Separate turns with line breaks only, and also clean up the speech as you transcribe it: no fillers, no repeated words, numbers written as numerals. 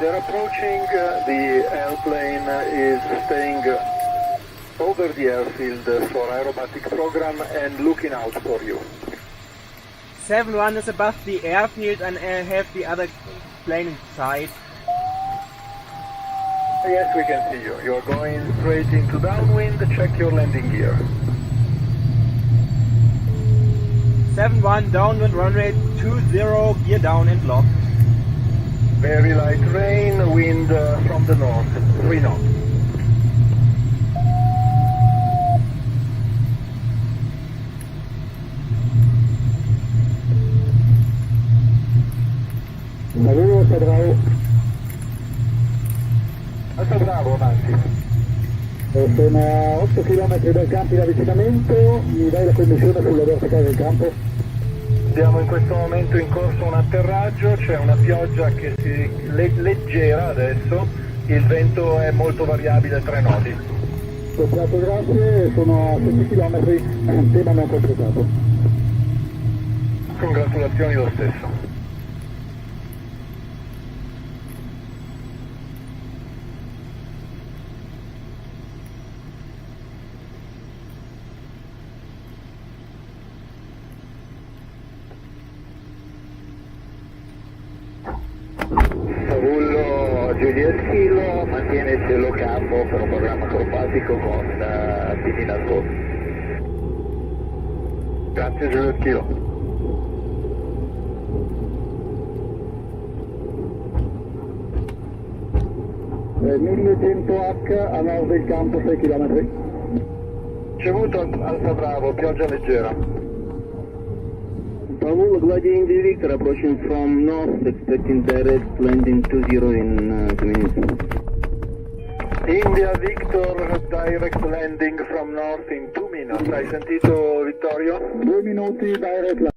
they're approaching. The airplane is staying over the airfield for aerobatic program and looking out for you.
7-1 is above the airfield and I have the other plane inside.
Yes, we can see you. You're going straight into downwind. Check your landing gear.
7-1 downwind, runway 20, gear down and lock.
Very light rain, wind from the north, 3 knots.
Alfa Bravo.
Alfa Bravo, avanti.
Sono a 8 km dal campo in avvicinamento, mi dai la connessione sulla verticale del campo?
Siamo in questo momento in corso un atterraggio, c'è una pioggia che si leggera adesso, il vento è molto variabile, 3 nodi.
Perfetto, grazie, sono a 7 km, tema non completato.
Congratulazioni lo stesso.
Rullo Juliet Kilo, mantiene il cielo campo per un programma acrobatico con pini nascosti.
Grazie Giulio Chilo.
Eh, 1100H a nord del campo, 6 km.
Ricevuto Alfa Bravo, pioggia leggera.
Paul, Gladiator Victor approaching from north, expecting direct landing 20 in 2 minutes.
India Victor, direct landing from north in 2 minutes. Hai sentito Vittorio?
2 minuti direct landing.